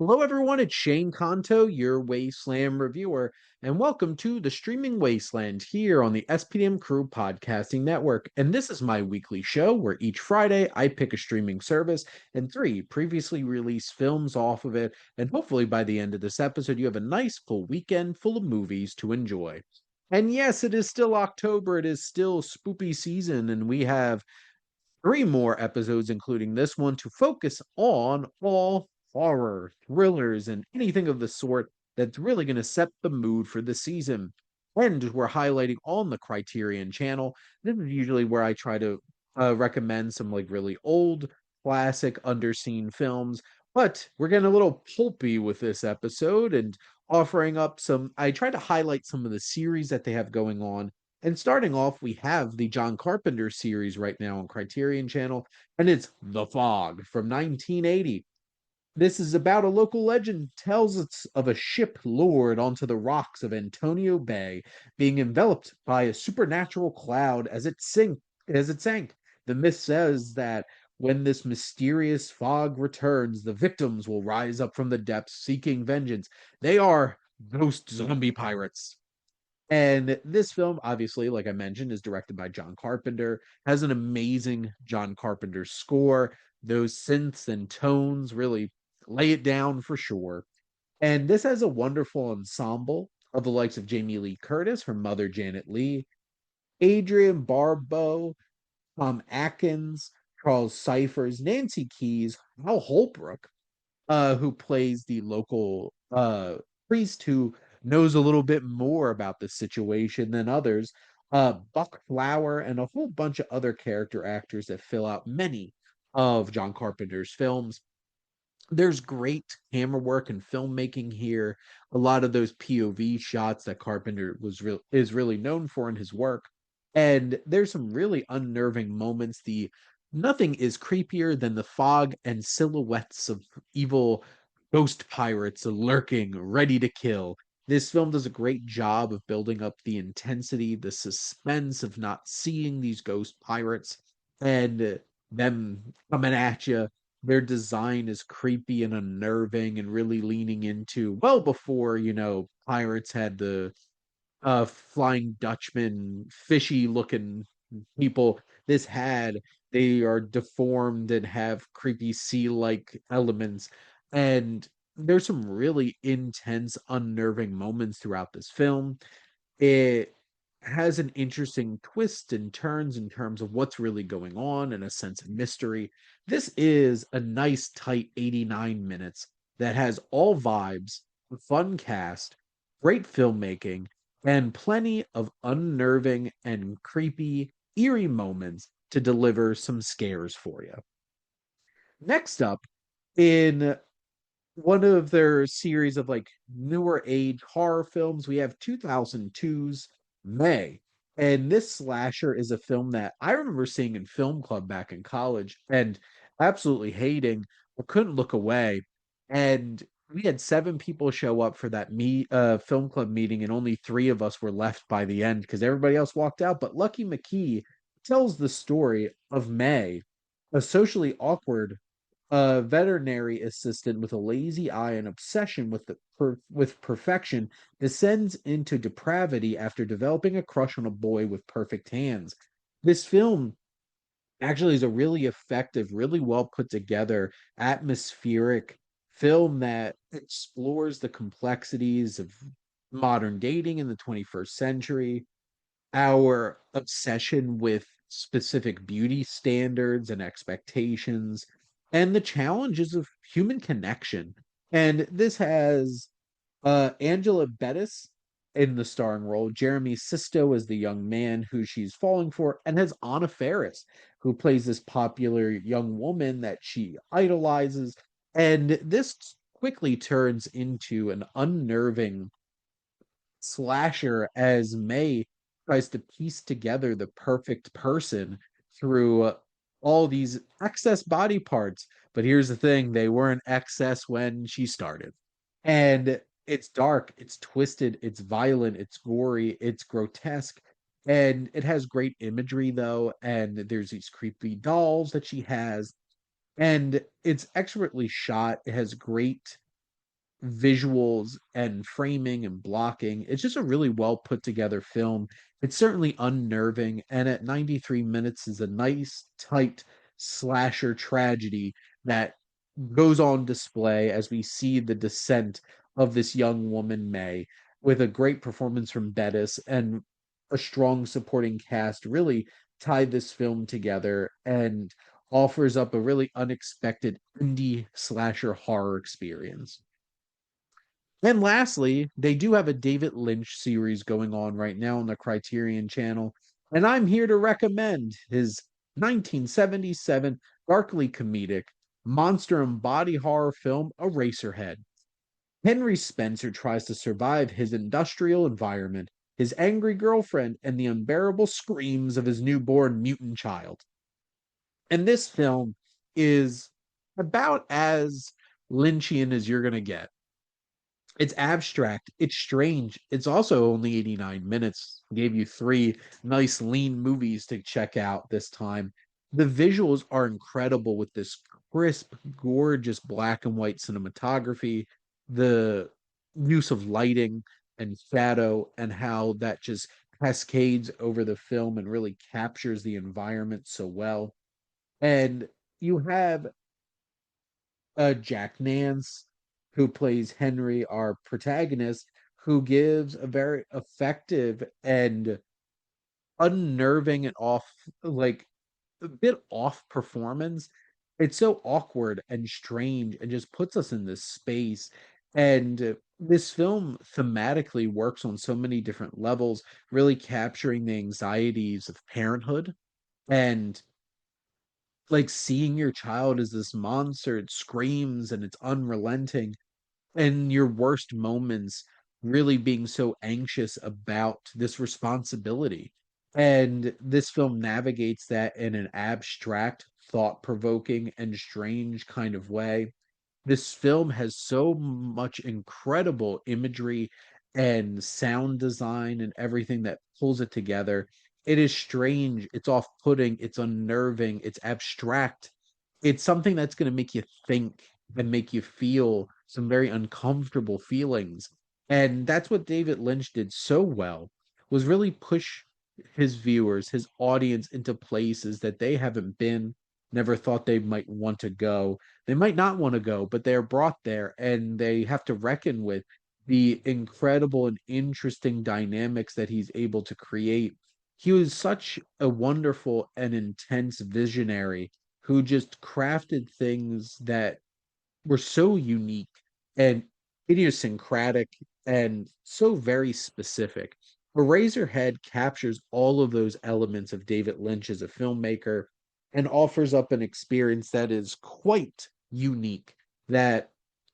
Hello, everyone. It's Shane Conto, your Wasteland reviewer, and welcome to the Streaming Wasteland here on the SPDM Crew Podcasting Network. And this is my weekly show where each Friday I pick a streaming service and three previously released films off of it. And hopefully, by the end of this episode, you have a nice full weekend full of movies to enjoy. And yes, it is still October, it is still spoopy season, and we have three more episodes, including this one, to focus on all horror, thrillers, and anything of the sort that's really going to set the mood for the season. And we're highlighting on the Criterion Channel. This is usually where I try to recommend some like really old, classic, underseen films. But we're getting a little pulpy with this episode and offering up some. I try to highlight some of the series that they have going on, and starting off, we have the John Carpenter series right now on Criterion Channel, and it's The Fog from 1980. This is about a local legend tells us of a ship lured onto the rocks of Antonio Bay, being enveloped by a supernatural cloud as it sank. The myth says that when this mysterious fog returns, the victims will rise up from the depths seeking vengeance. They are ghost zombie pirates. And this film, obviously, like I mentioned, is directed by John Carpenter, has an amazing John Carpenter score. Those synths and tones really lay it down for sure. And this has a wonderful ensemble of the likes of Jamie Lee Curtis, her mother Janet Leigh, Adrian Barbeau, Tom Atkins, Charles Cyphers, Nancy Keys, Hal Holbrook, who plays the local priest who knows a little bit more about the situation than others, Buck Flower, and a whole bunch of other character actors that fill out many of John Carpenter's films. There's great camera work and filmmaking here. A lot of those POV shots that Carpenter is really known for in his work. And there's some really unnerving moments. The Nothing is creepier than the fog and silhouettes of evil ghost pirates lurking, ready to kill. This film does a great job of building up the intensity, the suspense of not seeing these ghost pirates and them coming at you. Their design is creepy and unnerving and really leaning into well before, pirates had the Flying Dutchman, fishy looking people. This had They are deformed and have creepy sea like elements. And there's some really intense, unnerving moments throughout this film. It has an interesting twist and turns in terms of what's really going on and a sense of mystery. This is a nice, tight 89 minutes that has all vibes, a fun cast, great filmmaking, and plenty of unnerving and creepy, eerie moments to deliver some scares for you. Next up, in one of their series of like newer age horror films, we have 2002's May. And this slasher is a film that I remember seeing in film club back in college and absolutely hating, but couldn't look away. And we had seven people show up for that film club meeting, and only three of us were left by the end because everybody else walked out. But Lucky McKee tells the story of May, a socially awkward veterinary assistant with a lazy eye and obsession with perfection descends into depravity after developing a crush on a boy with perfect hands. This film actually is a really effective, really well put together, atmospheric film that explores the complexities of modern dating in the 21st century, our obsession with specific beauty standards and expectations, and the challenges of human connection. And this has Angela Bettis in the starring role, Jeremy Sisto as the young man who she's falling for, and has Anna Faris, who plays this popular young woman that she idolizes. And this quickly turns into an unnerving slasher as May tries to piece together the perfect person through all these excess body parts. But here's the thing, they weren't excess when she started. And it's dark, it's twisted, it's violent, it's gory, it's grotesque. And it has great imagery, though. And there's these creepy dolls that she has. And it's expertly shot. It has great visuals and framing and blocking. It's just a really well put together film. It's certainly unnerving, and at 93 minutes is a nice, tight slasher tragedy that goes on display as we see the descent of this young woman, May, with a great performance from Bettis and a strong supporting cast, really tie this film together and offers up a really unexpected indie slasher horror experience. And lastly, they do have a David Lynch series going on right now on the Criterion Channel, and I'm here to recommend his 1977 darkly comedic monster and body horror film Eraserhead. Henry Spencer tries to survive his industrial environment, his angry girlfriend, and the unbearable screams of his newborn mutant child. And this film is about as Lynchian as you're going to get. It's abstract, it's strange. It's also only 89 minutes. Gave you three nice lean movies to check out this time. The visuals are incredible with this crisp, gorgeous black and white cinematography, the use of lighting and shadow, and how that just cascades over the film and really captures the environment so well. And you have Jack Nance, who plays Henry, our protagonist, who gives a very effective and unnerving and off, like a bit off performance. It's so awkward and strange and just puts us in this space. And this film thematically works on so many different levels, really capturing the anxieties of parenthood and like seeing your child as this monster. It screams and it's unrelenting, and your worst moments really being so anxious about this responsibility. And this film navigates that in an abstract, thought provoking, and strange kind of way. This film has so much incredible imagery and sound design and everything that pulls it together. It is strange, it's off-putting, it's unnerving, it's abstract. It's something that's going to make you think and make you feel some very uncomfortable feelings. And that's what David Lynch did so well, was really push his viewers, his audience into places that they haven't been, never thought they might want to go. They might not want to go, but they're brought there and they have to reckon with the incredible and interesting dynamics that he's able to create. He was such a wonderful and intense visionary who just crafted things that were so unique and idiosyncratic and so very specific. Eraserhead captures all of those elements of David Lynch as a filmmaker and offers up an experience that is quite unique, that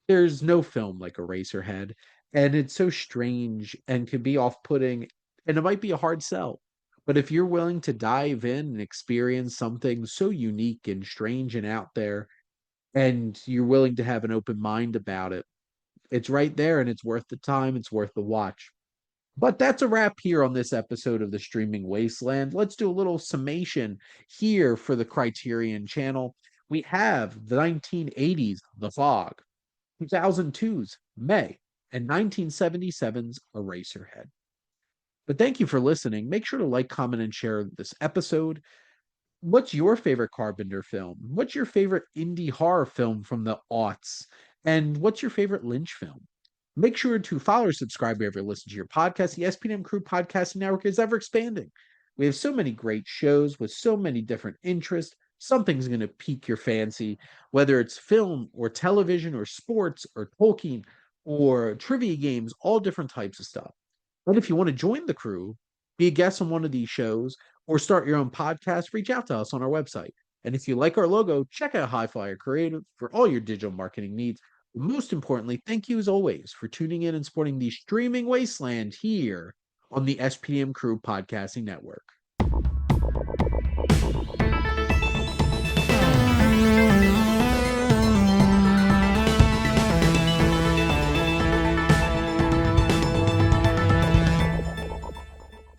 there's no film like Eraserhead, and it's so strange and can be off-putting, and it might be a hard sell. But if you're willing to dive in and experience something so unique and strange and out there, and you're willing to have an open mind about it, it's right there and it's worth the time, it's worth the watch. But that's a wrap here on this episode of the Streaming Wasteland. Let's do a little summation here for the Criterion Channel. We have the 1980s The Fog, 2002's May, and 1977's Eraserhead. But thank you for listening. Make sure to like, comment, and share this episode. What's your favorite Carpenter film? What's your favorite indie horror film from the aughts? And what's your favorite Lynch film? Make sure to follow or subscribe wherever you listen to your podcast. The SPDM Crew Podcasting Network is ever expanding. We have so many great shows with so many different interests. Something's going to pique your fancy, whether it's film or television or sports or Tolkien or trivia games, all different types of stuff. And if you want to join the crew, be a guest on one of these shows, or start your own podcast, reach out to us on our website. And if you like our logo, check out HiFlyer Creative for all your digital marketing needs. Most importantly, thank you as always for tuning in and supporting the Streaming Wasteland here on the SPM Crew Podcasting Network.